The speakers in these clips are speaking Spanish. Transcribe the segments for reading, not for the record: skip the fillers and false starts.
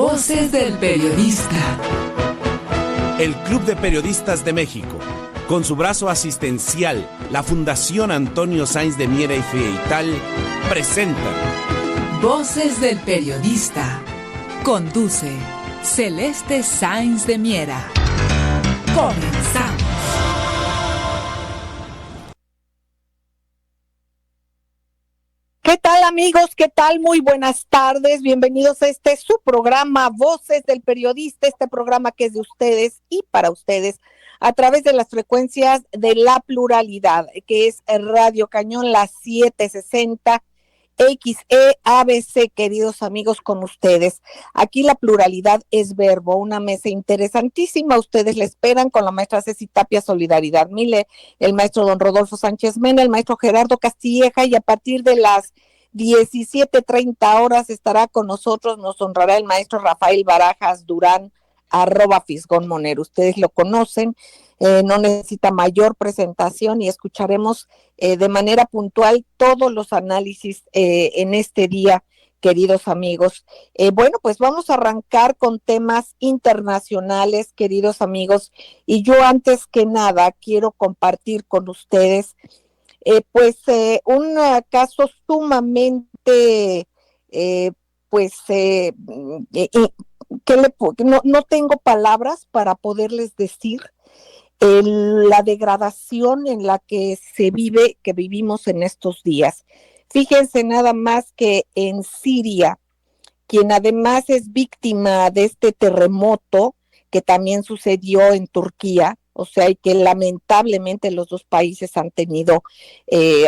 Voces del Periodista. El Club de Periodistas de México, con su brazo asistencial, la Fundación Antonio Sáenz de Miera y Feital, presenta Voces del Periodista. Conduce Celeste Sáenz de Miera. Comenzamos. ¿Qué tal, amigos? ¿Qué tal? Muy buenas tardes. Bienvenidos a su programa Voces del Periodista, este programa que es de ustedes y para ustedes a través de las frecuencias de la pluralidad, que es Radio Cañón, la 760 XE ABC, queridos amigos, con ustedes. Aquí la pluralidad es verbo, una mesa interesantísima. Ustedes le esperan con la maestra Ceci Tapia, Solidaridad Mile, el maestro don Rodolfo Sánchez Mena, el maestro Gerardo Castilleja, y a partir de las 17:30 horas estará con nosotros, nos honrará el maestro Rafael Barajas Durán, @Fisgón Monero. Ustedes lo conocen, no necesita mayor presentación y escucharemos de manera puntual todos los análisis en este día, queridos amigos. Bueno, pues vamos a arrancar con temas internacionales, queridos amigos, y yo antes que nada quiero compartir con ustedes un caso sumamente no tengo palabras para poderles decir la degradación en la que que vivimos en estos días. Fíjense nada más que en Siria, quien además es víctima de este terremoto que también sucedió en Turquía, o sea, y que lamentablemente los dos países han tenido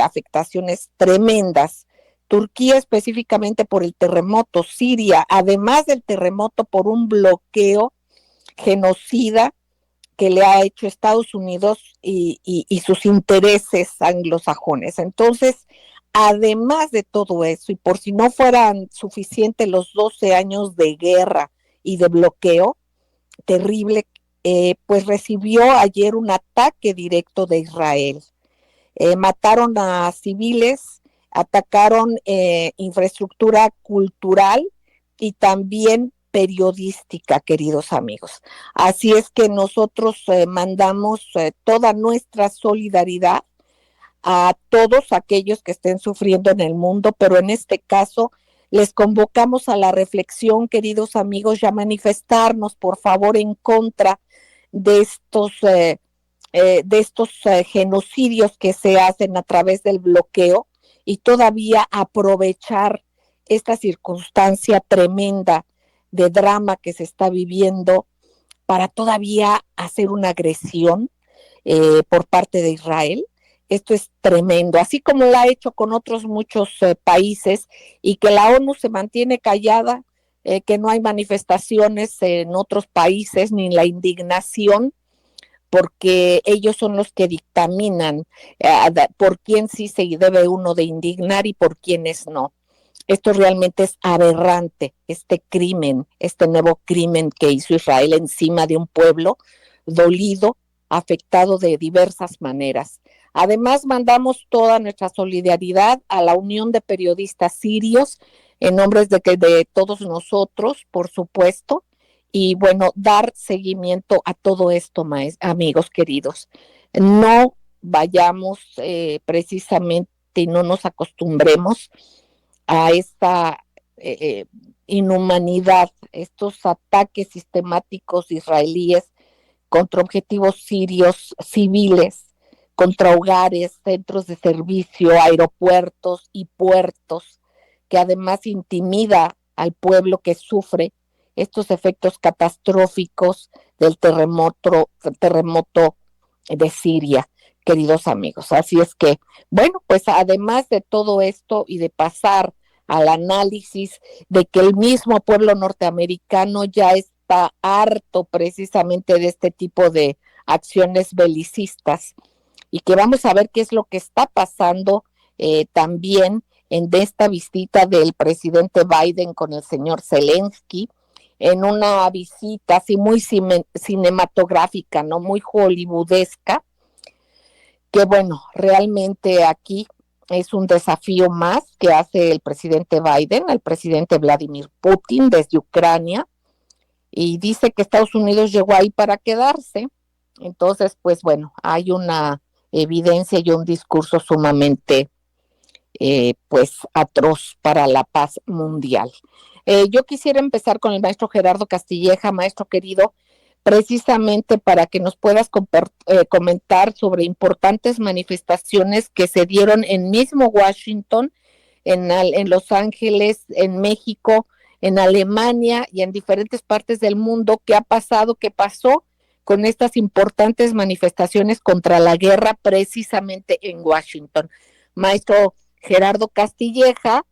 afectaciones tremendas. Turquía específicamente por el terremoto, Siria, además del terremoto por un bloqueo genocida que le ha hecho Estados Unidos y sus intereses anglosajones. Entonces, además de todo eso, y por si no fueran suficientes los 12 años de guerra y de bloqueo terrible, pues recibió ayer un ataque directo de Israel. Mataron a civiles, atacaron infraestructura cultural y también periodística, queridos amigos. Así es que nosotros mandamos toda nuestra solidaridad a todos aquellos que estén sufriendo en el mundo, pero en este caso les convocamos a la reflexión, queridos amigos, y a manifestarnos, por favor, en contra de estos genocidios que se hacen a través del bloqueo y todavía aprovechar esta circunstancia tremenda de drama que se está viviendo para todavía hacer una agresión por parte de Israel. Esto es tremendo, así como lo ha hecho con otros muchos países, y que la ONU se mantiene callada, que no hay manifestaciones en otros países ni la indignación, porque ellos son los que dictaminan por quién sí se debe uno de indignar y por quiénes no. Esto realmente es aberrante, este nuevo crimen que hizo Israel encima de un pueblo dolido, afectado de diversas maneras. Además, mandamos toda nuestra solidaridad a la Unión de Periodistas Sirios, en nombre de todos nosotros, por supuesto, y bueno, dar seguimiento a todo esto, amigos queridos. No vayamos precisamente y no nos acostumbremos a esta inhumanidad, estos ataques sistemáticos israelíes contra objetivos sirios civiles, contra hogares, centros de servicio, aeropuertos y puertos, que además intimida al pueblo que sufre estos efectos catastróficos del terremoto de Siria, queridos amigos. Así es que, bueno, pues además de todo esto y de pasar al análisis de que el mismo pueblo norteamericano ya está harto precisamente de este tipo de acciones belicistas, y que vamos a ver qué es lo que está pasando también de esta visita del presidente Biden con el señor Zelensky, en una visita así muy cinematográfica, ¿no? Muy hollywoodesca, que bueno, realmente aquí es un desafío más que hace el presidente Biden al presidente Vladimir Putin desde Ucrania, y dice que Estados Unidos llegó ahí para quedarse. Entonces, pues bueno, hay una evidencia y un discurso sumamente pues atroz para la paz mundial. Yo quisiera empezar con el maestro Gerardo Castilleja, maestro querido, precisamente para que nos puedas comentar sobre importantes manifestaciones que se dieron en mismo Washington, en Los Ángeles, en México, en Alemania y en diferentes partes del mundo. ¿Qué ha pasado? ¿Qué pasó con estas importantes manifestaciones contra la guerra precisamente en Washington? Maestro Gerardo Castilleja,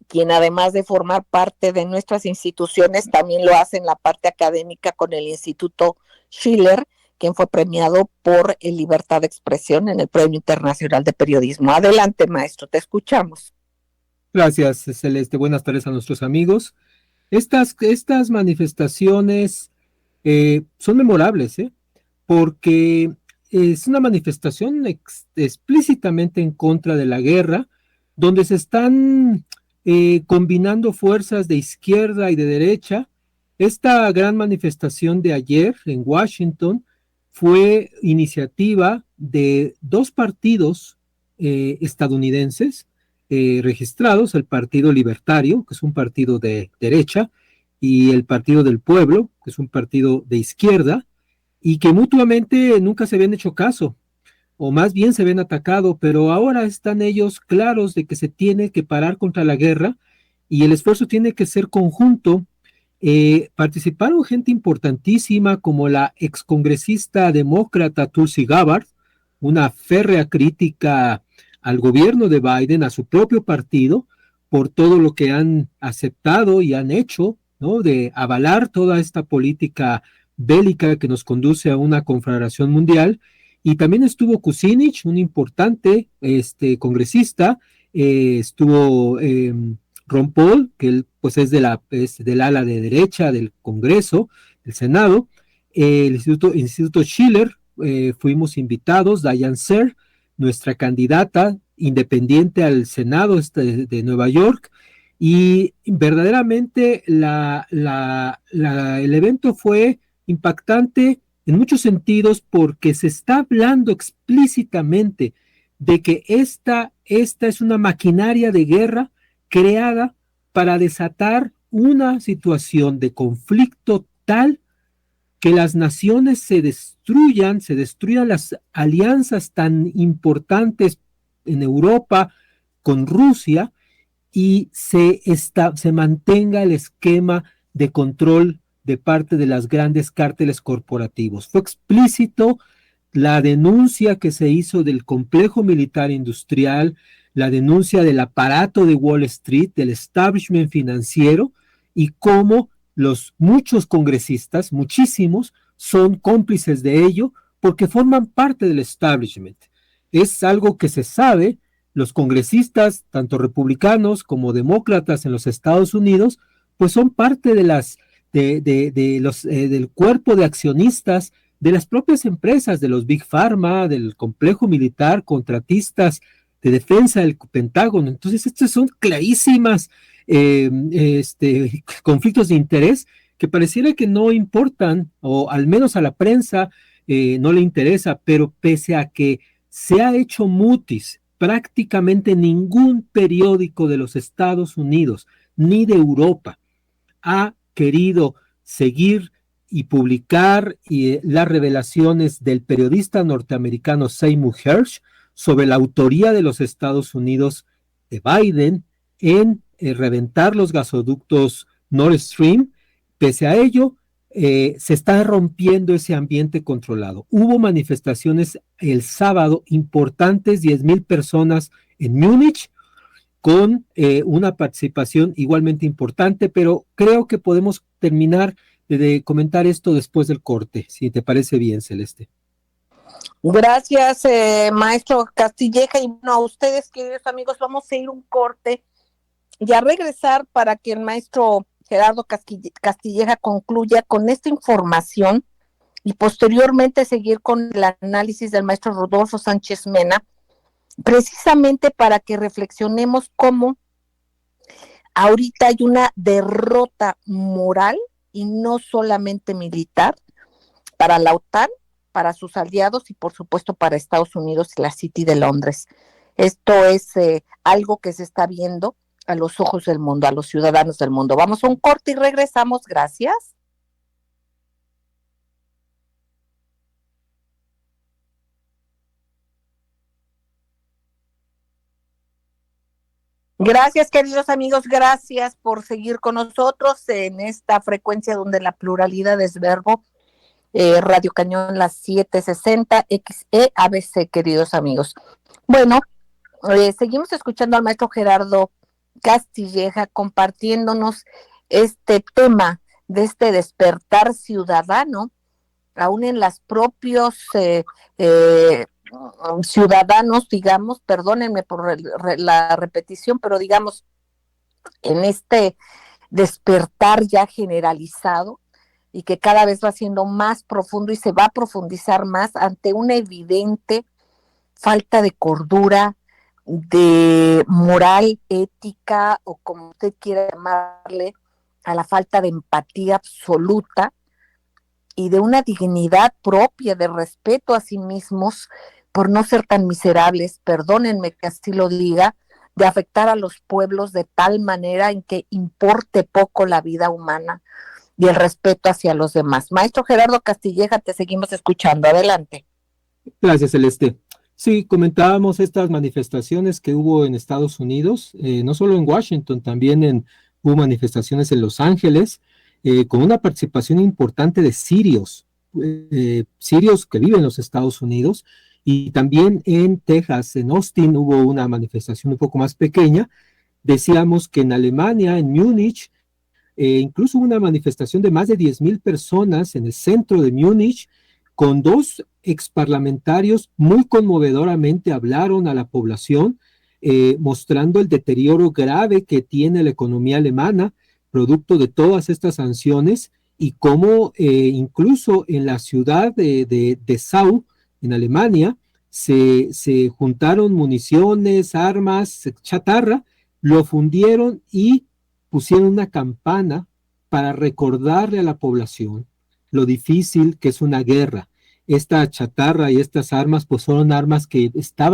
quien además de formar parte de nuestras instituciones, también lo hace en la parte académica con el Instituto Schiller, quien fue premiado por Libertad de Expresión en el Premio Internacional de Periodismo. Adelante, maestro, te escuchamos. Gracias, Celeste. Buenas tardes a nuestros amigos. Estas manifestaciones son memorables, porque es una manifestación explícitamente en contra de la guerra, donde se están combinando fuerzas de izquierda y de derecha. Esta gran manifestación de ayer en Washington fue iniciativa de dos partidos estadounidenses registrados, el Partido Libertario, que es un partido de derecha, y el Partido del Pueblo, que es un partido de izquierda, y que mutuamente nunca se habían hecho caso, o más bien se ven atacados, pero ahora están ellos claros de que se tiene que parar contra la guerra y el esfuerzo tiene que ser conjunto. Participaron gente importantísima como la excongresista demócrata Tulsi Gabbard, una férrea crítica al gobierno de Biden, a su propio partido, por todo lo que han aceptado y han hecho, ¿no? De avalar toda esta política bélica que nos conduce a una conflagración mundial. Y también estuvo Kucinich, un importante congresista, estuvo Ron Paul, que él pues es del ala de derecha del Congreso, del Senado, el Instituto Schiller, fuimos invitados, Diane Seyr, nuestra candidata independiente al Senado de Nueva York, y verdaderamente el evento fue impactante en muchos sentidos porque se está hablando explícitamente de que esta es una maquinaria de guerra creada para desatar una situación de conflicto tal que las naciones se destruyan las alianzas tan importantes en Europa con Rusia y se mantenga el esquema de control de parte de las grandes cárteles corporativos. Fue explícito la denuncia que se hizo del complejo militar industrial, la denuncia del aparato de Wall Street, del establishment financiero, y cómo muchos congresistas, muchísimos, son cómplices de ello porque forman parte del establishment. Es algo que se sabe. Los congresistas, tanto republicanos como demócratas en los Estados Unidos, pues son parte del cuerpo de accionistas de las propias empresas, de los Big Pharma, del complejo militar, contratistas de defensa del Pentágono. Entonces, estos son clarísimas conflictos de interés que pareciera que no importan, o al menos a la prensa no le interesa, pero pese a que se ha hecho mutis, prácticamente ningún periódico de los Estados Unidos ni de Europa ha querido seguir y publicar las revelaciones del periodista norteamericano Seymour Hersh sobre la autoría de los Estados Unidos de Biden en reventar los gasoductos Nord Stream. Pese a ello, se está rompiendo ese ambiente controlado. Hubo manifestaciones el sábado importantes, 10,000 personas en Múnich, con una participación igualmente importante, pero creo que podemos terminar de comentar esto después del corte, si te parece bien, Celeste. Gracias, maestro Castilleja, y bueno, a ustedes, queridos amigos, vamos a ir un corte y a regresar para que el maestro Gerardo Castilleja concluya con esta información y posteriormente seguir con el análisis del maestro Rodolfo Sánchez Mena, precisamente para que reflexionemos cómo ahorita hay una derrota moral y no solamente militar, para la OTAN, para sus aliados y por supuesto para Estados Unidos y la City de Londres. Esto es algo que se está viendo a los ojos del mundo, a los ciudadanos del mundo. Vamos a un corte y regresamos. Gracias. Gracias, queridos amigos, gracias por seguir con nosotros en esta frecuencia donde la pluralidad es verbo. Radio Cañón, las 760 XE ABC, queridos amigos. Bueno, seguimos escuchando al maestro Gerardo Castilleja compartiéndonos este tema de este despertar ciudadano, aún en los propios ciudadanos, digamos, perdónenme por la repetición, pero digamos, en este despertar ya generalizado y que cada vez va siendo más profundo y se va a profundizar más ante una evidente falta de cordura, de moral, ética o como usted quiera llamarle, a la falta de empatía absoluta y de una dignidad propia, de respeto a sí mismos por no ser tan miserables, perdónenme que así lo diga, de afectar a los pueblos de tal manera en que importe poco la vida humana y el respeto hacia los demás. Maestro Gerardo Castilleja, te seguimos escuchando. Adelante. Gracias, Celeste. Sí, comentábamos estas manifestaciones que hubo en Estados Unidos, no solo en Washington, también hubo manifestaciones en Los Ángeles, con una participación importante de sirios que viven en los Estados Unidos, y también en Texas, en Austin, hubo una manifestación un poco más pequeña. Decíamos que en Alemania, en Múnich, incluso hubo una manifestación de más de 10,000 personas en el centro de Múnich, con 2 exparlamentarios muy conmovedoramente hablaron a la población, mostrando el deterioro grave que tiene la economía alemana, producto de todas estas sanciones, y cómo incluso en la ciudad de Dessau, en Alemania, se juntaron municiones, armas, chatarra, lo fundieron y pusieron una campana para recordarle a la población lo difícil que es una guerra. Esta chatarra y estas armas, pues son armas que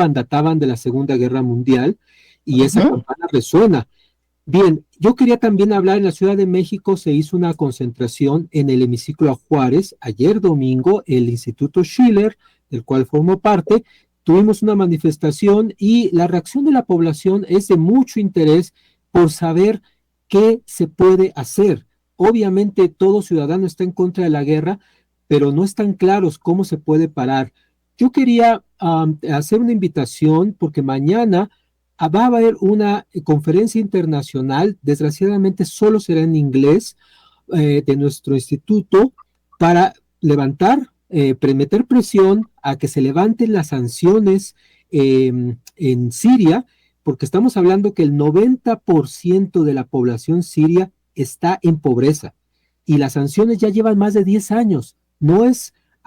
databan de la Segunda Guerra Mundial, y esa campana resuena. Bien, yo quería también hablar, en la Ciudad de México se hizo una concentración en el hemiciclo a Juárez, ayer domingo, el Instituto Schiller, del cual formo parte, tuvimos una manifestación y la reacción de la población es de mucho interés por saber qué se puede hacer. Obviamente todo ciudadano está en contra de la guerra, pero no están claros cómo se puede parar. Yo quería hacer una invitación porque mañana va a haber una conferencia internacional, desgraciadamente solo será en inglés, de nuestro instituto, para meter presión a que se levanten las sanciones en Siria, porque estamos hablando que el 90% de la población siria está en pobreza, y las sanciones ya llevan más de 10 años.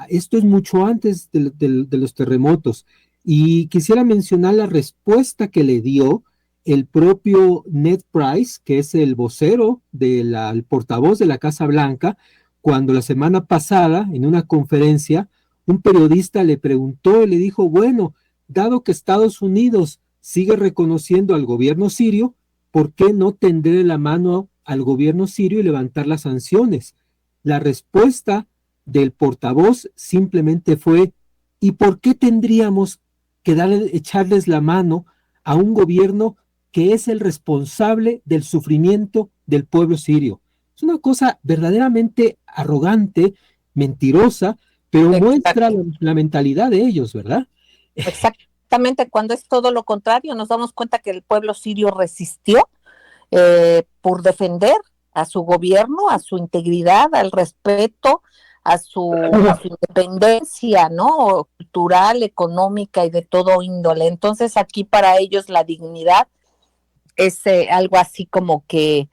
Esto es mucho antes de los terremotos. Y quisiera mencionar la respuesta que le dio el propio Ned Price, que es el vocero, el portavoz de la Casa Blanca, cuando la semana pasada, en una conferencia, un periodista le preguntó y le dijo, bueno, dado que Estados Unidos sigue reconociendo al gobierno sirio, ¿por qué no tender la mano al gobierno sirio y levantar las sanciones? La respuesta del portavoz simplemente fue, ¿y por qué tendríamos que echarles la mano a un gobierno que es el responsable del sufrimiento del pueblo sirio? Es una cosa verdaderamente arrogante, mentirosa, pero muestra la mentalidad de ellos, ¿verdad? Exactamente, cuando es todo lo contrario, nos damos cuenta que el pueblo sirio resistió por defender a su gobierno, a su integridad, al respeto, a su independencia, ¿no? Cultural, económica y de todo índole. Entonces aquí para ellos la dignidad es algo así como que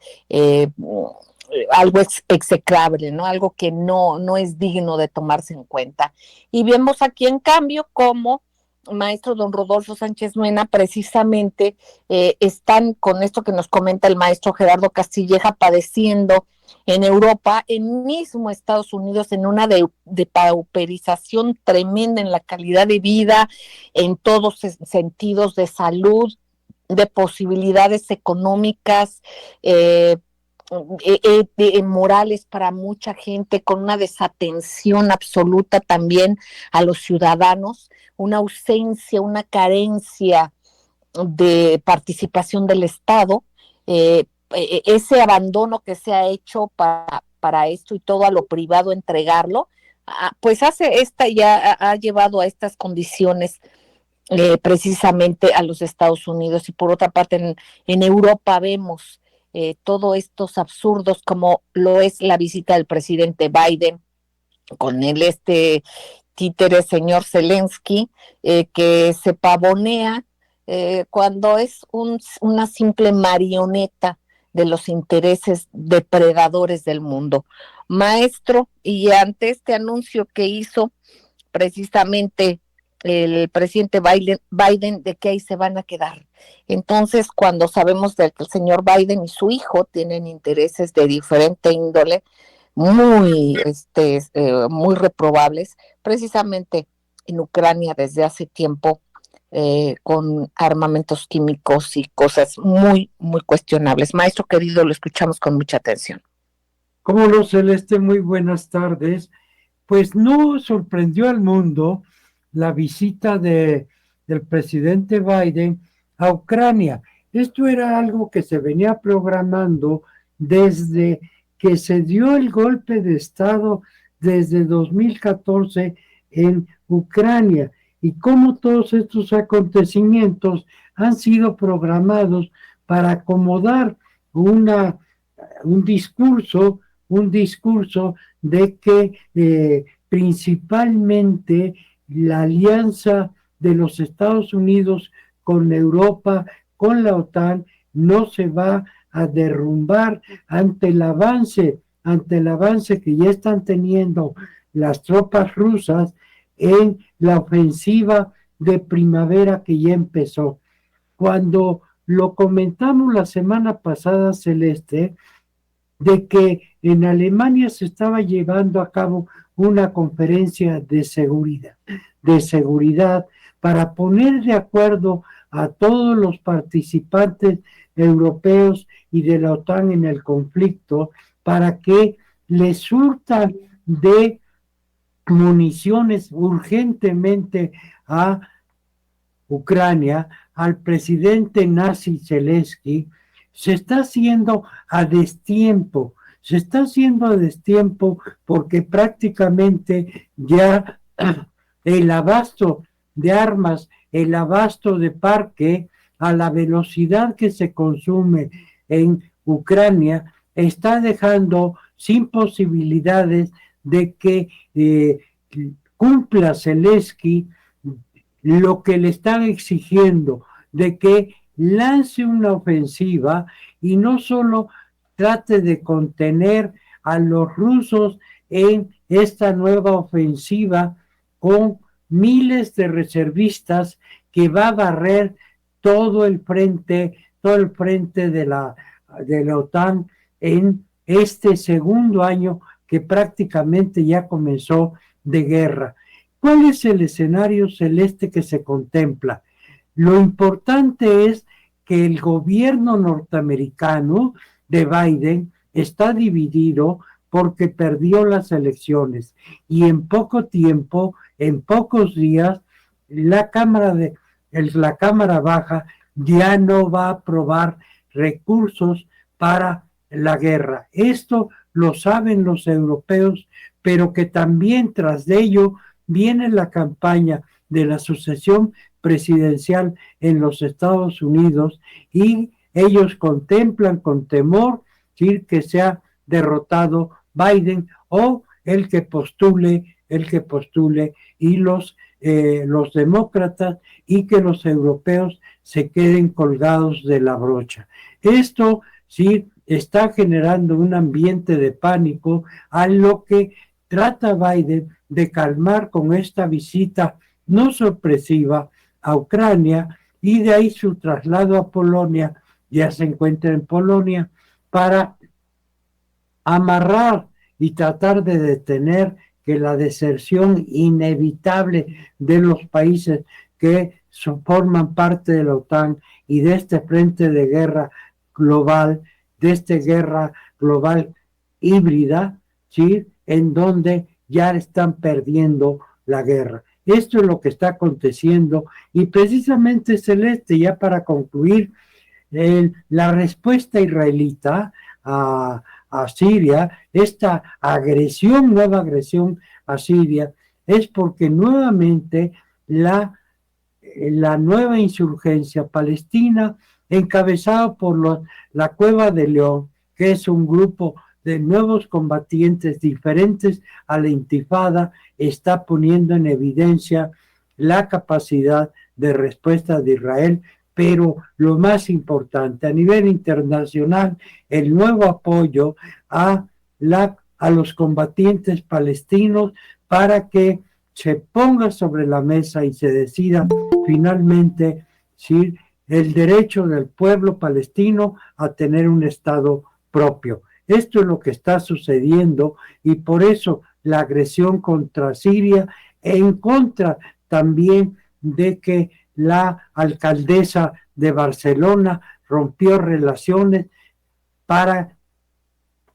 algo execrable, ¿no? Algo que no es digno de tomarse en cuenta. Y vemos aquí en cambio cómo maestro don Rodolfo Sánchez Mena precisamente están con esto que nos comenta el maestro Gerardo Castilleja, padeciendo en Europa, en mismo Estados Unidos, en una depauperización tremenda en la calidad de vida, en todos sentidos de salud, de posibilidades económicas, morales para mucha gente, con una desatención absoluta también a los ciudadanos, una ausencia, una carencia de participación del Estado, ese abandono que se ha hecho para esto y todo a lo privado entregarlo, pues ya ha llevado a estas condiciones precisamente a los Estados Unidos. Y por otra parte en Europa vemos todos estos absurdos, como lo es la visita del presidente Biden con títere señor Zelensky, que se pavonea cuando es una simple marioneta de los intereses depredadores del mundo. Maestro, y ante este anuncio que hizo precisamente el presidente Biden de que ahí se van a quedar. Entonces, cuando sabemos de que el señor Biden y su hijo tienen intereses de diferente índole, muy reprobables, precisamente en Ucrania desde hace tiempo, con armamentos químicos y cosas muy, muy cuestionables. Maestro querido, lo escuchamos con mucha atención. ¿Cómo no, Celeste? Muy buenas tardes. Pues no sorprendió al mundo la visita del presidente Biden a Ucrania. Esto era algo que se venía programando desde que se dio el golpe de Estado desde 2014 en Ucrania, y cómo todos estos acontecimientos han sido programados para acomodar un discurso de que principalmente la alianza de los Estados Unidos con Europa, con la OTAN, no se va a derrumbar ante el avance que ya están teniendo las tropas rusas en la ofensiva de primavera que ya empezó. Cuando lo comentamos la semana pasada, Celeste, de que en Alemania se estaba llevando a cabo una conferencia de seguridad para poner de acuerdo a todos los participantes europeos y de la OTAN en el conflicto, para que les surtan de municiones urgentemente a Ucrania, al presidente nazi Zelensky. Se está haciendo a destiempo porque prácticamente ya el abasto de armas, el abasto de parque, a la velocidad que se consume en Ucrania, está dejando sin posibilidades de que cumpla Zelensky lo que le están exigiendo, de que lance una ofensiva y no solo trate de contener a los rusos en esta nueva ofensiva con miles de reservistas que va a barrer todo el frente de la OTAN en este segundo año que prácticamente ya comenzó de guerra. ¿Cuál es el escenario, Celeste, que se contempla? Lo importante es que el gobierno norteamericano de Biden está dividido porque perdió las elecciones, y en poco tiempo, en pocos días, la Cámara Baja ya no va a aprobar recursos para la guerra. Esto lo saben los europeos, pero que también tras de ello viene la campaña de la sucesión presidencial en los Estados Unidos, y ellos contemplan con temor que sea derrotado Biden o el que postule, y los demócratas, y que los europeos se queden colgados de la brocha. Esto sí está generando un ambiente de pánico, a lo que trata Biden de calmar con esta visita no sorpresiva a Ucrania, y de ahí su traslado a Polonia. Ya se encuentra en Polonia para amarrar y tratar de detener que la deserción inevitable de los países que forman parte de la OTAN y de este frente de guerra global, de esta guerra global híbrida, ¿sí? En donde ya están perdiendo la guerra. Esto es lo que está aconteciendo y precisamente, Celeste, ya para concluir, la respuesta israelita a Siria, esta agresión, nueva agresión a Siria, es porque nuevamente la nueva insurgencia palestina, encabezada por la Cueva de León, que es un grupo de nuevos combatientes diferentes a la intifada, está poniendo en evidencia la capacidad de respuesta de Israel, pero lo más importante, a nivel internacional, el nuevo apoyo a los combatientes palestinos para que se ponga sobre la mesa y se decida finalmente si el derecho del pueblo palestino a tener un Estado propio. Esto es lo que está sucediendo y por eso la agresión contra Siria, en contra también de que la alcaldesa de Barcelona rompió relaciones para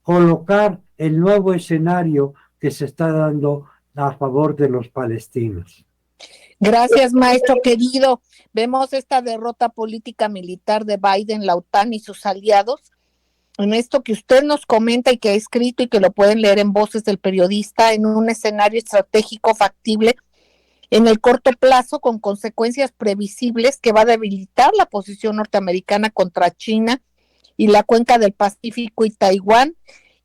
colocar el nuevo escenario que se está dando a favor de los palestinos. Gracias, maestro querido. Vemos esta derrota política militar de Biden, la OTAN y sus aliados. En esto que usted nos comenta y que ha escrito y que lo pueden leer en Voces del Periodista, en un escenario estratégico factible en el corto plazo, con consecuencias previsibles que va a debilitar la posición norteamericana contra China y la cuenca del Pacífico y Taiwán,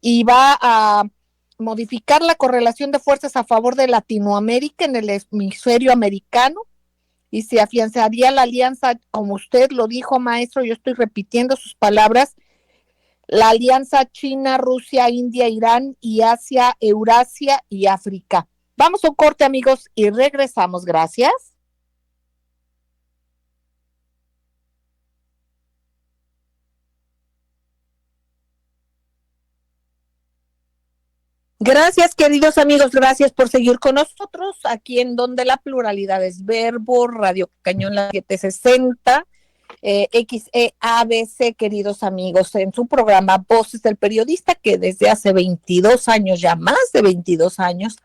y va a modificar la correlación de fuerzas a favor de Latinoamérica en el hemisferio americano, y se afianzaría la alianza, como usted lo dijo, maestro, yo estoy repitiendo sus palabras, la alianza China, Rusia, India, Irán y Asia, Eurasia y África. Vamos a un corte, amigos, y regresamos. Gracias. Gracias, queridos amigos, gracias por seguir con nosotros aquí en Donde la Pluralidad es Verbo, Radio Cañón la 760, XEABC, queridos amigos, en su programa Voces del Periodista, que desde hace 22 años, ya más de 22 años,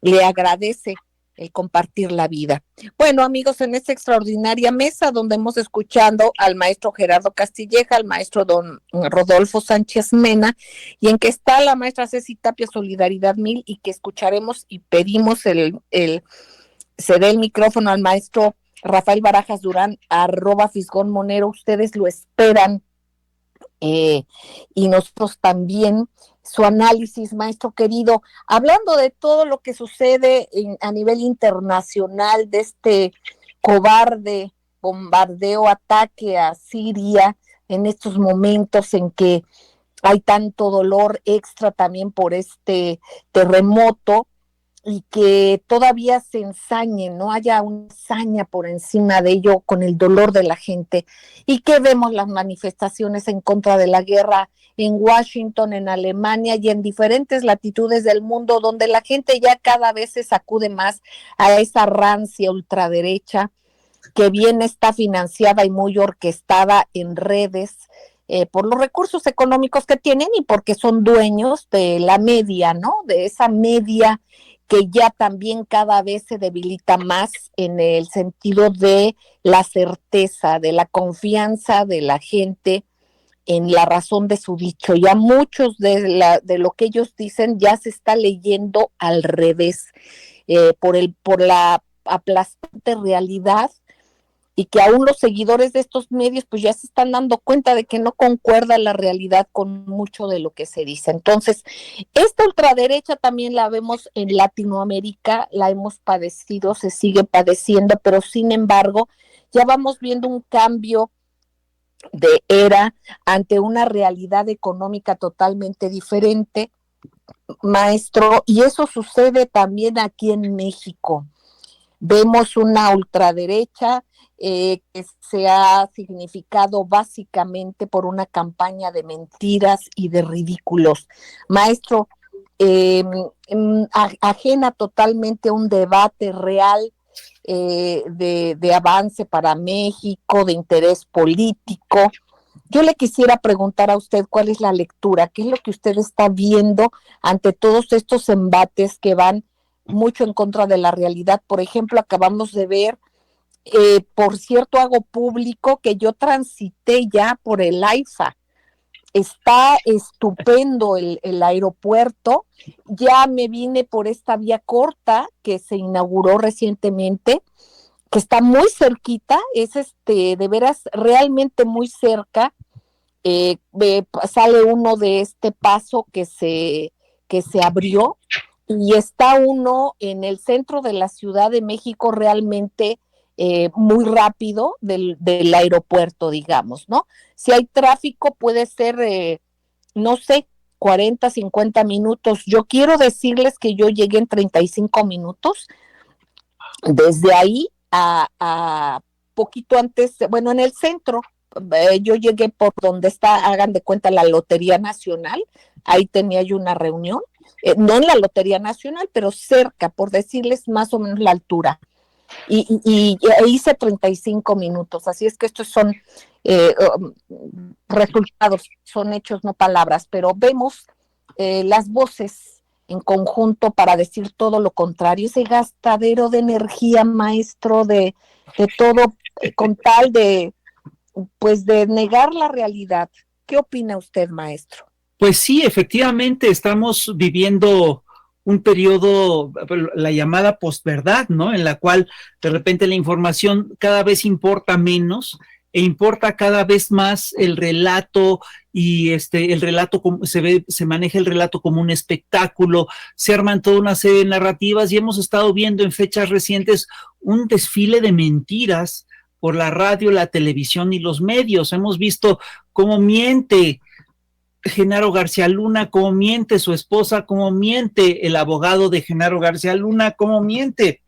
le agradece el compartir la vida. Bueno, amigos, en esta extraordinaria mesa donde hemos escuchado al maestro Gerardo Castilleja, al maestro don Rodolfo Sánchez Mena, y en que está la maestra Ceci Tapia Solidaridad 1000, y que escucharemos y pedimos se dé el micrófono al maestro Rafael Barajas Durán, @Fisgón Monero, ustedes lo esperan, y nosotros también, su análisis, maestro querido, hablando de todo lo que sucede a nivel internacional, de este cobarde bombardeo, ataque a Siria, en estos momentos en que hay tanto dolor extra también por este terremoto, y que todavía se ensañe, no haya una hazaña por encima de ello con el dolor de la gente, y que vemos las manifestaciones en contra de la guerra en Washington, en Alemania y en diferentes latitudes del mundo, donde la gente ya cada vez se sacude más a esa rancia ultraderecha que bien está financiada y muy orquestada en redes, por los recursos económicos que tienen y porque son dueños de la media, ¿no? De esa media que ya también cada vez se debilita más en el sentido de la certeza, de la confianza de la gente en la razón de su dicho. Ya muchos de lo que ellos dicen ya se está leyendo al revés, por la aplastante realidad, y que aún los seguidores de estos medios pues ya se están dando cuenta de que no concuerda la realidad con mucho de lo que se dice. Entonces, esta ultraderecha también la vemos en Latinoamérica, la hemos padecido, se sigue padeciendo, pero sin embargo, ya vamos viendo un cambio de era ante una realidad económica totalmente diferente, maestro, y eso sucede también aquí en México. Vemos una ultraderecha que se ha significado básicamente por una campaña de mentiras y de ridículos. Maestro, ajena totalmente a un debate real de avance para México, de interés político. Yo le quisiera preguntar a usted cuál es la lectura, qué es lo que usted está viendo ante todos estos embates que van mucho en contra de la realidad. Por ejemplo, acabamos de ver, por cierto, hago público que yo transité ya por el AIFA. Está estupendo el aeropuerto. Ya me vine por esta vía corta que se inauguró recientemente, que está muy cerquita, es de veras realmente muy cerca. Sale uno de este paso que se abrió y está uno en el centro de la Ciudad de México realmente muy rápido del aeropuerto, digamos, ¿no? Si hay tráfico puede ser, no sé, 40, 50 minutos. Yo quiero decirles que yo llegué en 35 minutos. Desde ahí a poquito antes, bueno, en el centro, yo llegué por donde está, hagan de cuenta, la Lotería Nacional. Ahí tenía yo una reunión, no en la Lotería Nacional, pero cerca, por decirles más o menos la altura. Y hice 35 minutos, así es que estos son resultados, son hechos, no palabras, pero vemos las voces en conjunto para decir todo lo contrario, ese gastadero de energía, maestro, de todo con tal de, pues, de negar la realidad. ¿Qué opina usted, maestro? Pues sí, efectivamente estamos viviendo un periodo, la llamada posverdad, ¿no? En la cual de repente la información cada vez importa menos e importa cada vez más el relato y el relato se maneja el relato como un espectáculo, se arman toda una serie de narrativas y hemos estado viendo en fechas recientes un desfile de mentiras por la radio, la televisión y los medios. Hemos visto cómo miente Genaro García Luna, cómo miente su esposa, cómo miente el abogado de Genaro García Luna, cómo miente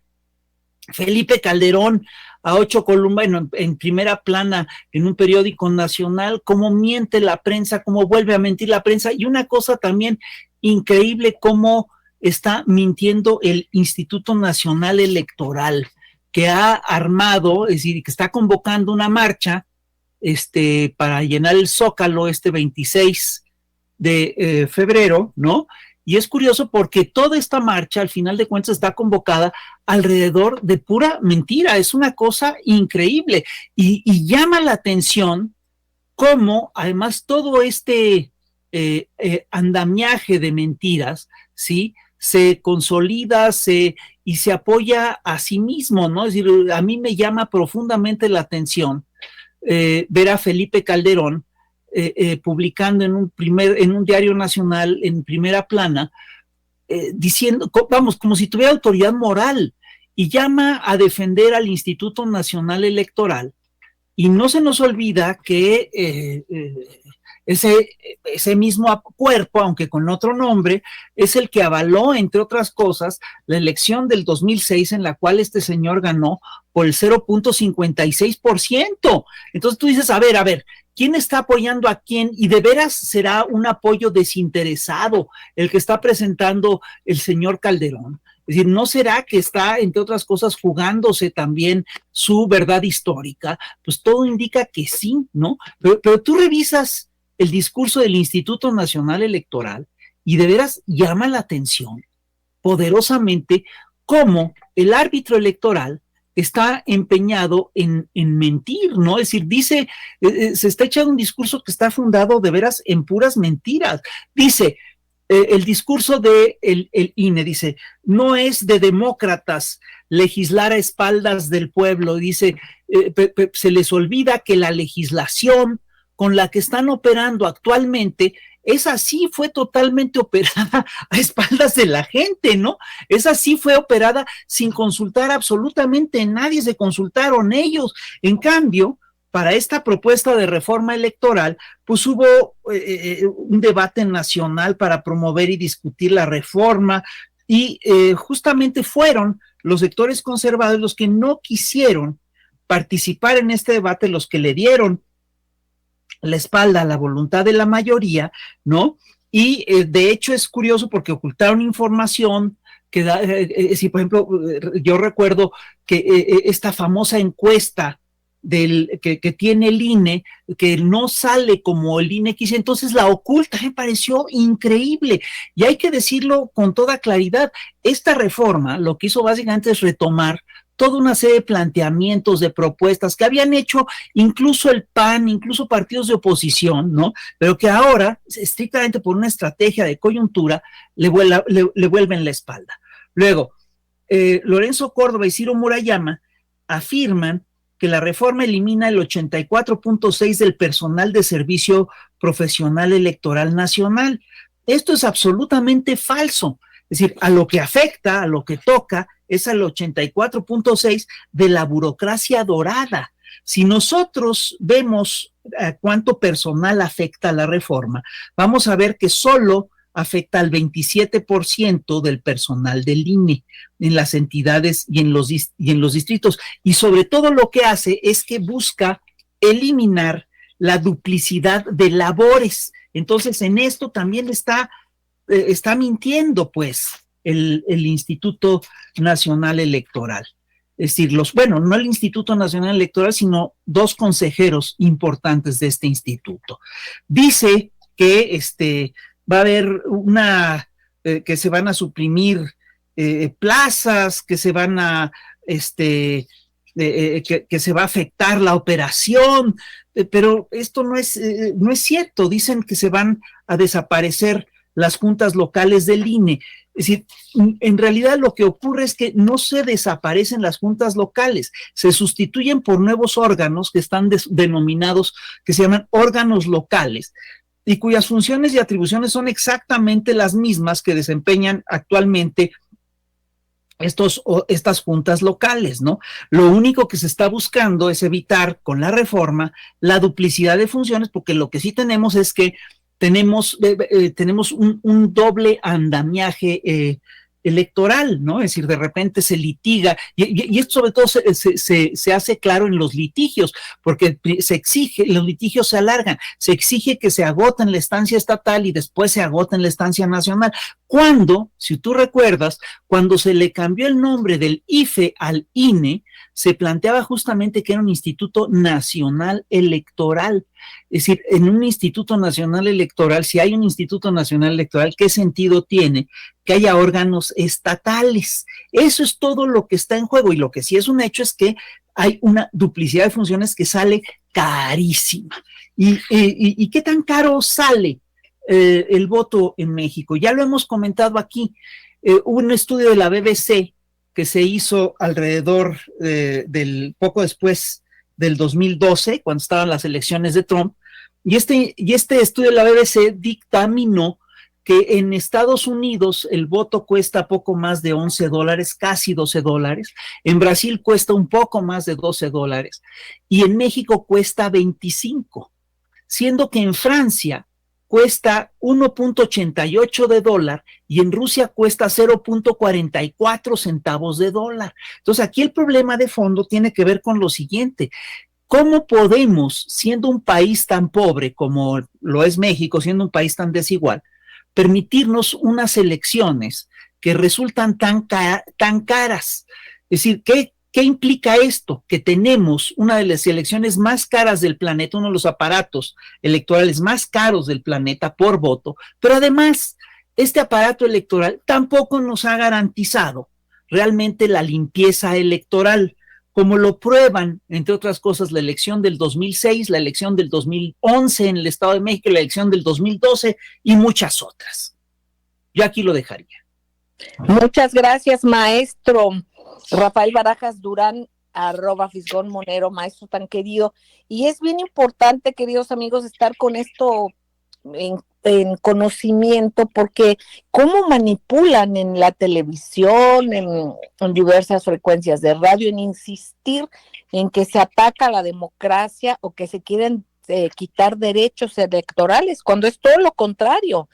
Felipe Calderón a 8 columnas en primera plana en un periódico nacional, cómo miente la prensa, cómo vuelve a mentir la prensa, y una cosa también increíble, cómo está mintiendo el Instituto Nacional Electoral, que ha armado, es decir, que está convocando una marcha para llenar el Zócalo 26 de febrero, ¿no? Y es curioso porque toda esta marcha, al final de cuentas, está convocada alrededor de pura mentira. Es una cosa increíble y llama la atención cómo, además, todo andamiaje de mentiras, ¿sí?, se consolida y se apoya a sí mismo, ¿no? Es decir, a mí me llama profundamente la atención ver a Felipe Calderón publicando en un diario nacional en primera plana, diciendo, vamos, como si tuviera autoridad moral, y llama a defender al Instituto Nacional Electoral. Y no se nos olvida que ese mismo cuerpo, aunque con otro nombre, es el que avaló, entre otras cosas, la elección del 2006 en la cual este señor ganó por el 0.56%. Entonces tú dices, a ver, ¿quién está apoyando a quién? Y de veras será un apoyo desinteresado el que está presentando el señor Calderón. Es decir, ¿no será que está, entre otras cosas, jugándose también su verdad histórica? Pues todo indica que sí, ¿no? Pero tú revisas el discurso del Instituto Nacional Electoral y de veras llama la atención poderosamente cómo el árbitro electoral está empeñado en mentir, ¿no? Es decir, dice, se está echando un discurso que está fundado de veras en puras mentiras. Dice, el discurso del INE, dice, no es de demócratas legislar a espaldas del pueblo. Dice, se les olvida que la legislación con la que están operando actualmente, esa sí fue totalmente operada a espaldas de la gente, ¿no? Esa sí fue operada sin consultar absolutamente a nadie, se consultaron ellos. En cambio, para esta propuesta de reforma electoral, pues hubo un debate nacional para promover y discutir la reforma, y justamente fueron los sectores conservadores los que no quisieron participar en este debate, los que le dieron la espalda a la voluntad de la mayoría, ¿no? Y de hecho es curioso porque ocultaron información que da, si por ejemplo, yo recuerdo que esta famosa encuesta que tiene el INE, que no sale como el INE quiso, entonces la oculta, me pareció increíble. Y hay que decirlo con toda claridad, esta reforma lo que hizo básicamente es retomar toda una serie de planteamientos, de propuestas que habían hecho incluso el PAN, incluso partidos de oposición, ¿no? Pero que ahora, estrictamente por una estrategia de coyuntura, le vuelven la espalda. Luego, Lorenzo Córdoba y Ciro Murayama afirman que la reforma elimina el 84.6 del personal de servicio profesional electoral nacional. Esto es absolutamente falso. Es decir, a lo que afecta, a lo que toca, es al 84.6 de la burocracia dorada. Si nosotros vemos cuánto personal afecta la reforma, vamos a ver que solo afecta al 27% del personal del INE en las entidades y en los distritos. Y sobre todo lo que hace es que busca eliminar la duplicidad de labores. Entonces, en esto también está mintiendo, pues, el Instituto Nacional Electoral. Es decir, no el Instituto Nacional Electoral, sino dos consejeros importantes de este instituto. Dice que va a haber que se van a suprimir plazas, que se van a, que se va a afectar la operación, pero esto no es cierto. Dicen que se van a desaparecer las juntas locales del INE. Es decir, en realidad lo que ocurre es que no se desaparecen las juntas locales, se sustituyen por nuevos órganos que están denominados, que se llaman órganos locales, y cuyas funciones y atribuciones son exactamente las mismas que desempeñan actualmente estas juntas locales, ¿no? Lo único que se está buscando es evitar con la reforma la duplicidad de funciones, porque lo que sí tenemos es que tenemos un doble andamiaje electoral, ¿no? Es decir, de repente se litiga, y esto sobre todo se hace claro en los litigios, porque se exige, los litigios se alargan, se exige que se agote en la estancia estatal y después se agote en la estancia nacional. Cuando, si tú recuerdas, cuando se le cambió el nombre del IFE al INE, se planteaba justamente que era un Instituto Nacional Electoral. Es decir, en un Instituto Nacional Electoral, si hay un Instituto Nacional Electoral, ¿qué sentido tiene que haya órganos estatales? Eso es todo lo que está en juego, y lo que sí es un hecho es que hay una duplicidad de funciones que sale carísima. ¿Y qué tan caro sale el voto en México? Ya lo hemos comentado aquí. Hubo un estudio de la BBC que se hizo alrededor poco después del 2012, cuando estaban las elecciones de Trump, y este estudio de la BBC dictaminó que en Estados Unidos el voto cuesta poco más de $11, casi $12, en Brasil cuesta un poco más de $12, y en México cuesta 25, siendo que en Francia cuesta 1.88 de dólar y en Rusia cuesta 0.44 centavos de dólar. Entonces aquí el problema de fondo tiene que ver con lo siguiente: ¿cómo podemos, siendo un país tan pobre como lo es México, siendo un país tan desigual, permitirnos unas elecciones que resultan tan caras? Es decir, ¿qué implica esto? Que tenemos una de las elecciones más caras del planeta, uno de los aparatos electorales más caros del planeta por voto, pero además este aparato electoral tampoco nos ha garantizado realmente la limpieza electoral, como lo prueban, entre otras cosas, la elección del 2006, la elección del 2011 en el Estado de México, la elección del 2012 y muchas otras. Yo aquí lo dejaría. Muchas gracias, maestro Rafael Barajas Durán, @Fisgón Monero, maestro tan querido. Y es bien importante, queridos amigos, estar con esto en conocimiento, porque cómo manipulan en la televisión, en diversas frecuencias de radio, en insistir en que se ataca la democracia o que se quieren quitar derechos electorales, cuando es todo lo contrario.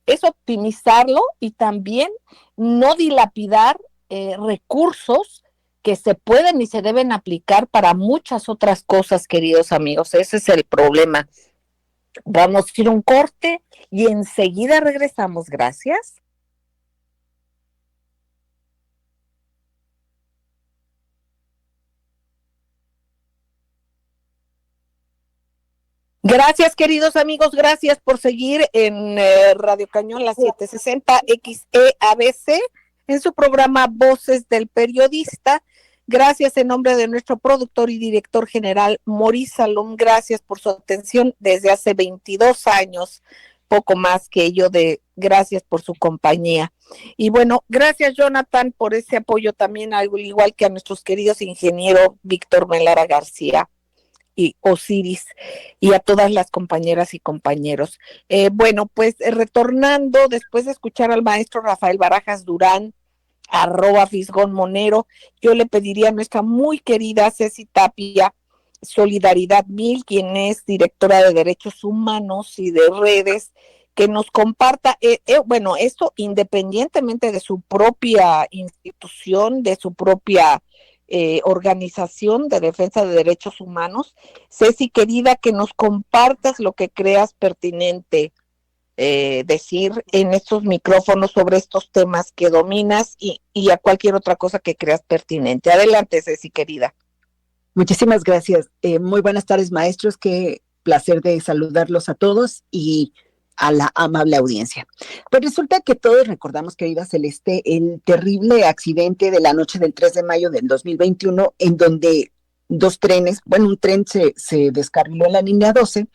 Es optimizarlo y también no dilapidar recursos que se pueden y se deben aplicar para muchas otras cosas, queridos amigos. Ese es el problema. Vamos a ir a un corte y enseguida regresamos. Gracias. Gracias, queridos amigos, gracias por seguir en Radio Cañón, la 760 XEABC, en su programa Voces del Periodista. Gracias en nombre de nuestro productor y director general, Maurice Salom, gracias por su atención desde hace 22 años, poco más que ello, gracias por su compañía. Y bueno, gracias Jonathan por ese apoyo también, al igual que a nuestros queridos ingenieros Víctor Melara García y Osiris, y a todas las compañeras y compañeros. Bueno, pues retornando, después de escuchar al maestro Rafael Barajas Durán, @Fisgón Monero, yo le pediría a nuestra muy querida Ceci Tapia, Solidaridad 1000, quien es directora de Derechos Humanos y de Redes, que nos comparta, bueno, esto independientemente de su propia institución, de su propia organización de defensa de derechos humanos. Ceci, querida, que nos compartas lo que creas pertinente decir en estos micrófonos sobre estos temas que dominas y a cualquier otra cosa que creas pertinente. Adelante, Ceci, querida. Muchísimas gracias. Muy buenas tardes, maestros. Qué placer de saludarlos a todos y a la amable audiencia. Pues resulta que todos recordamos, querida Celeste, el terrible accidente de la noche del 3 de mayo del 2021, en donde dos trenes, bueno, un tren se descarriló en la línea 12,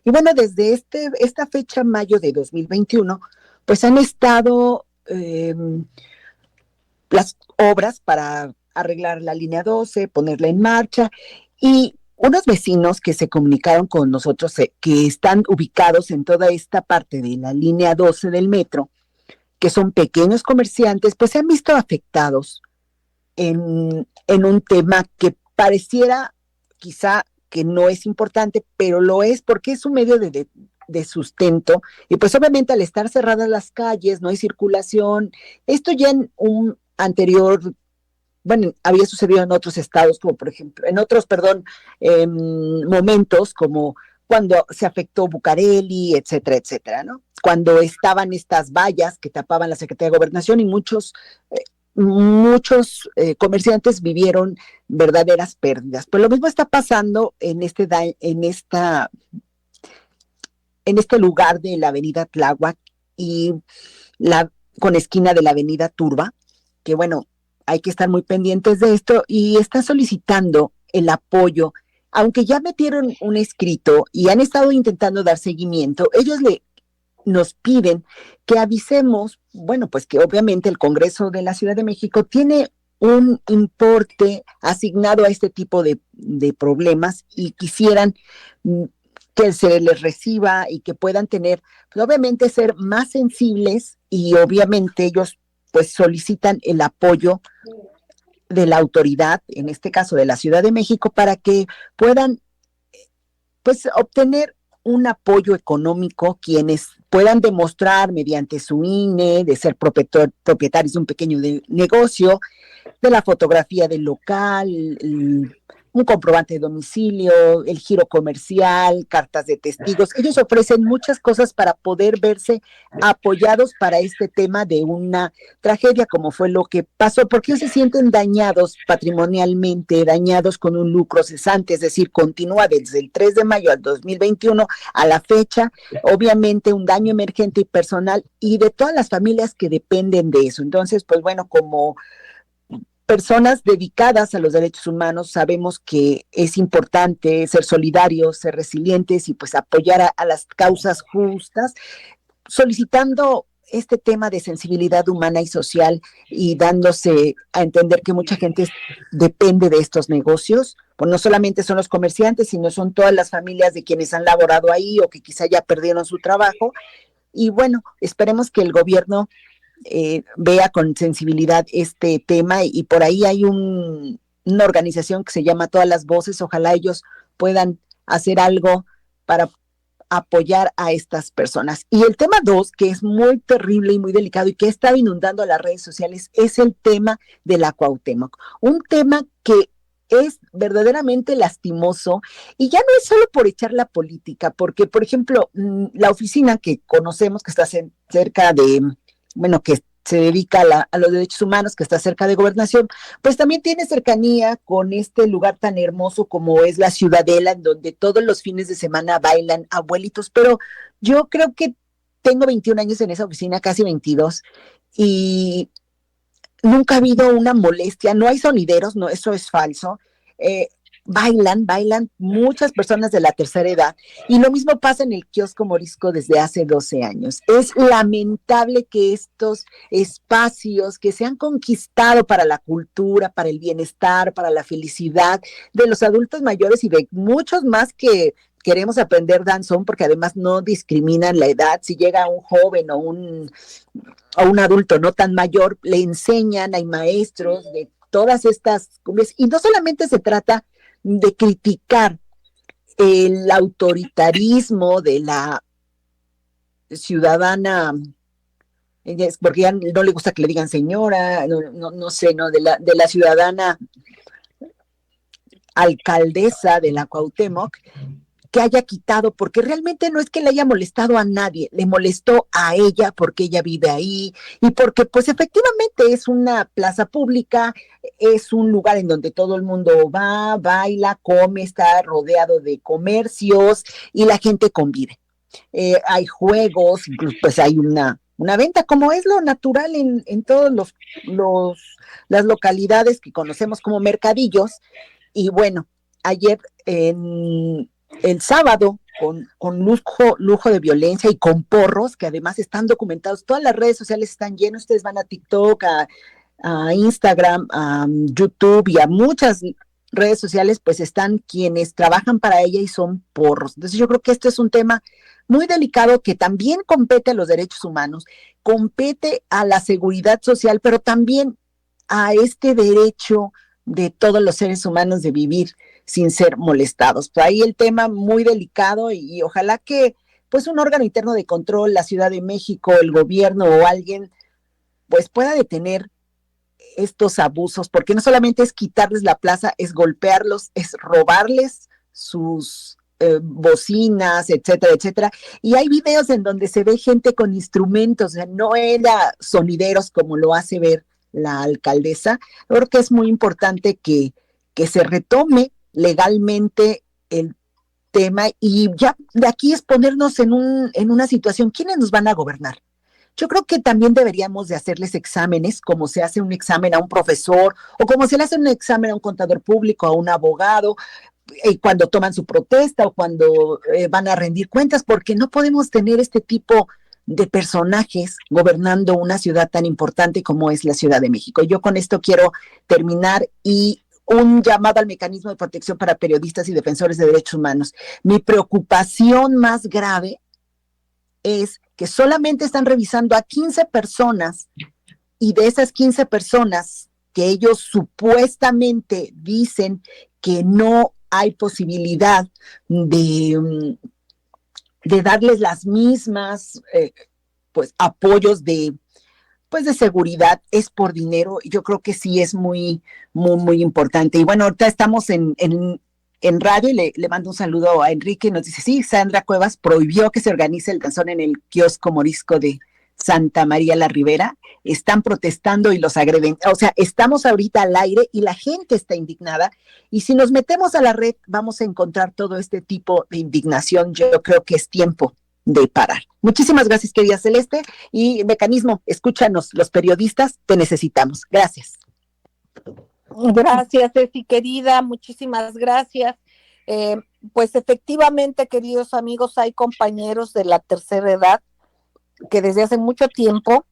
y bueno, desde esta fecha, mayo de 2021, pues han estado las obras para arreglar la línea 12, ponerla en marcha, y unos vecinos que se comunicaron con nosotros, que están ubicados en toda esta parte de la línea 12 del metro, que son pequeños comerciantes, pues se han visto afectados en un tema que pareciera quizá que no es importante, pero lo es porque es un medio de sustento, y pues obviamente al estar cerradas las calles, no hay circulación. Esto ya en un anterior, bueno, había sucedido en otros estados, como por ejemplo, momentos como cuando se afectó Bucareli, etcétera, etcétera, ¿no? Cuando estaban estas vallas que tapaban la Secretaría de Gobernación, y muchos comerciantes vivieron verdaderas pérdidas. Pues lo mismo está pasando en este lugar de la avenida Tláhuac y con esquina de la avenida Turba, que bueno, hay que estar muy pendientes de esto, y están solicitando el apoyo, aunque ya metieron un escrito y han estado intentando dar seguimiento. Ellos nos piden que avisemos, bueno, pues que obviamente el Congreso de la Ciudad de México tiene un importe asignado a este tipo de problemas, y quisieran que se les reciba y que puedan tener, pues obviamente ser más sensibles, y obviamente ellos pues solicitan el apoyo de la autoridad, en este caso de la Ciudad de México, para que puedan pues obtener un apoyo económico, quienes puedan demostrar mediante su INE de ser propietarios de un pequeño negocio, de la fotografía del local, un comprobante de domicilio, el giro comercial, cartas de testigos. Ellos ofrecen muchas cosas para poder verse apoyados para este tema de una tragedia como fue lo que pasó, porque ellos se sienten dañados patrimonialmente, dañados con un lucro cesante, es decir, continúa desde el 3 de mayo al 2021 a la fecha, obviamente un daño emergente y personal, y de todas las familias que dependen de eso. Entonces, pues bueno, como personas dedicadas a los derechos humanos, sabemos que es importante ser solidarios, ser resilientes y pues apoyar a las causas justas, solicitando este tema de sensibilidad humana y social, y dándose a entender que mucha gente depende de estos negocios. Pues no solamente son los comerciantes, sino son todas las familias de quienes han laborado ahí o que quizá ya perdieron su trabajo. Y bueno, esperemos que el gobierno vea con sensibilidad este tema, y por ahí hay una organización que se llama Todas las Voces. Ojalá ellos puedan hacer algo para apoyar a estas personas. Y el tema 2, que es muy terrible y muy delicado y que ha estado inundando a las redes sociales, es el tema de la Cuauhtémoc. Un tema que es verdaderamente lastimoso y ya no es solo por echar la política, porque, por ejemplo, la oficina que conocemos, que está cerca de, bueno, que se dedica a los derechos humanos, que está cerca de Gobernación, pues también tiene cercanía con este lugar tan hermoso como es la Ciudadela, en donde todos los fines de semana bailan abuelitos, pero yo creo que tengo 21 años en esa oficina, casi 22, y nunca ha habido una molestia, no hay sonideros, no, eso es falso. Bailan muchas personas de la tercera edad, y lo mismo pasa en el kiosco morisco desde hace 12 años. Es lamentable que estos espacios que se han conquistado para la cultura, para el bienestar, para la felicidad de los adultos mayores y de muchos más que queremos aprender danzón, porque además no discriminan la edad. Si llega un joven o un adulto no tan mayor, le enseñan, hay maestros de todas estas cumbias, y no solamente se trata de criticar el autoritarismo de la ciudadana, porque ya no le gusta que le digan señora, no sé, ¿no? De la ciudadana alcaldesa de la Cuauhtémoc, que haya quitado, porque realmente no es que le haya molestado a nadie, le molestó a ella porque ella vive ahí y porque pues efectivamente es una plaza pública, es un lugar en donde todo el mundo va, baila, come, está rodeado de comercios y la gente convive. Hay juegos, incluso pues hay una venta, como es lo natural en todos las localidades que conocemos como mercadillos. Y bueno, ayer el sábado, con lujo de violencia y con porros, que además están documentados, todas las redes sociales están llenas, ustedes van a TikTok, a Instagram, a YouTube y a muchas redes sociales, pues están quienes trabajan para ella y son porros. Entonces yo creo que este es un tema muy delicado que también compete a los derechos humanos, compete a la seguridad social, pero también a este derecho de todos los seres humanos de vivir sin ser molestados. Pues ahí el tema muy delicado y ojalá que pues un órgano interno de control, la Ciudad de México, el gobierno o alguien, pues pueda detener estos abusos, porque no solamente es quitarles la plaza, es golpearlos, es robarles sus bocinas, etcétera, etcétera. Y hay videos en donde se ve gente con instrumentos, o sea, no era sonideros como lo hace ver la alcaldesa. Creo que es muy importante que se retome legalmente el tema y ya de aquí es ponernos en una situación, ¿quiénes nos van a gobernar? Yo creo que también deberíamos de hacerles exámenes, como se hace un examen a un profesor o como se le hace un examen a un contador público, a un abogado, cuando toman su protesta o cuando van a rendir cuentas, porque no podemos tener este tipo de personajes gobernando una ciudad tan importante como es la Ciudad de México. Yo con esto quiero terminar y un llamado al mecanismo de protección para periodistas y defensores de derechos humanos. Mi preocupación más grave es que solamente están revisando a 15 personas y de esas 15 personas que ellos supuestamente dicen que no hay posibilidad de darles las mismas pues apoyos de seguridad, es por dinero. Yo creo que sí es muy, muy, muy importante. Y bueno, ahorita estamos en radio y le mando un saludo a Enrique, nos dice, sí, Sandra Cuevas prohibió que se organice el danzón en el kiosco morisco de Santa María la Ribera, están protestando y los agreden. O sea, estamos ahorita al aire y la gente está indignada, y si nos metemos a la red vamos a encontrar todo este tipo de indignación. Yo creo que es tiempo de parar. Muchísimas gracias, querida Celeste, y Mecanismo, escúchanos, los periodistas te necesitamos. Gracias. Gracias, Ceci, querida, muchísimas gracias. Pues efectivamente, queridos amigos, hay compañeros de la tercera edad que desde hace mucho tiempo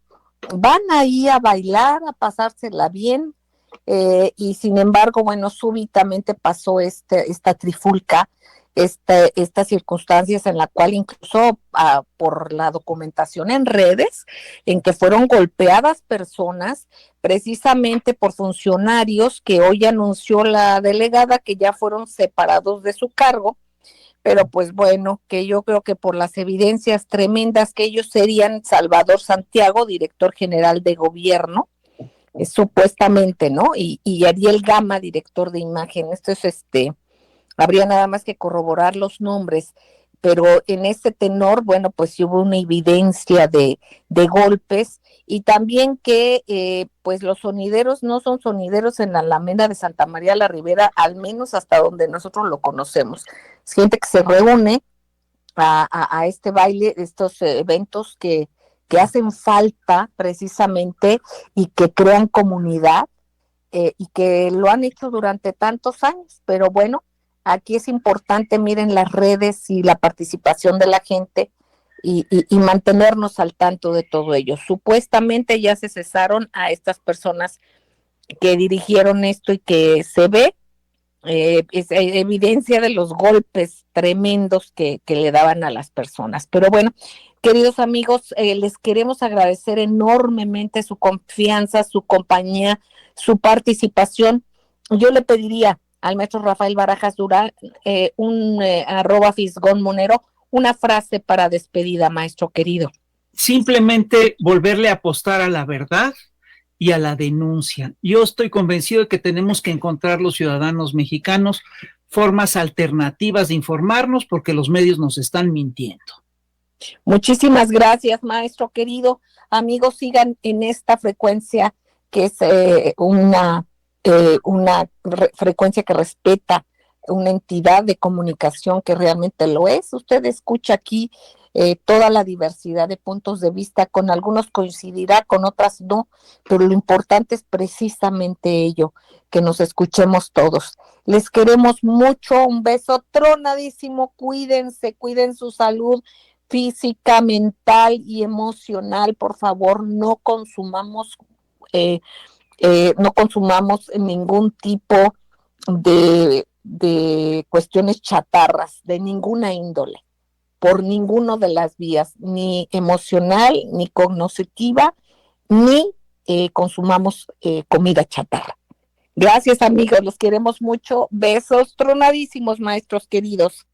van ahí a bailar, a pasársela bien, y sin embargo, bueno, súbitamente pasó esta trifulca, estas circunstancias en la cual incluso por la documentación en redes, en que fueron golpeadas personas precisamente por funcionarios que hoy anunció la delegada que ya fueron separados de su cargo, pero pues bueno, que yo creo que por las evidencias tremendas que ellos serían Salvador Santiago, director general de gobierno, supuestamente, ¿no? Y Ariel Gama, director de imagen. Esto es habría nada más que corroborar los nombres, pero en este tenor, bueno, pues sí hubo una evidencia de golpes y también que pues los sonideros no son sonideros en la Alameda de Santa María la Ribera, al menos hasta donde nosotros lo conocemos. Es gente que se reúne a este baile, estos eventos que hacen falta precisamente y que crean comunidad y que lo han hecho durante tantos años, pero bueno, aquí es importante, miren las redes y la participación de la gente y mantenernos al tanto de todo ello. Supuestamente ya se cesaron a estas personas que dirigieron esto y que se ve es evidencia de los golpes tremendos que le daban a las personas. Pero bueno, queridos amigos, les queremos agradecer enormemente su confianza, su compañía, su participación. Yo le pediría al maestro Rafael Barajas Durán, @Fisgón Monero, una frase para despedida, maestro querido. Simplemente volverle a apostar a la verdad y a la denuncia. Yo estoy convencido de que tenemos que encontrar los ciudadanos mexicanos formas alternativas de informarnos porque los medios nos están mintiendo. Muchísimas gracias, maestro querido. Amigos, sigan en esta frecuencia que es una frecuencia que respeta una entidad de comunicación que realmente lo es. Usted escucha aquí toda la diversidad de puntos de vista, con algunos coincidirá, con otras no, pero lo importante es precisamente ello, que nos escuchemos todos. Les queremos mucho, un beso tronadísimo, cuídense, cuiden su salud física, mental y emocional, por favor, no consumamos ningún tipo de cuestiones chatarras, de ninguna índole, por ninguno de las vías, ni emocional, ni cognitiva, ni consumamos comida chatarra. Gracias, amigos, los queremos mucho. Besos tronadísimos, maestros queridos.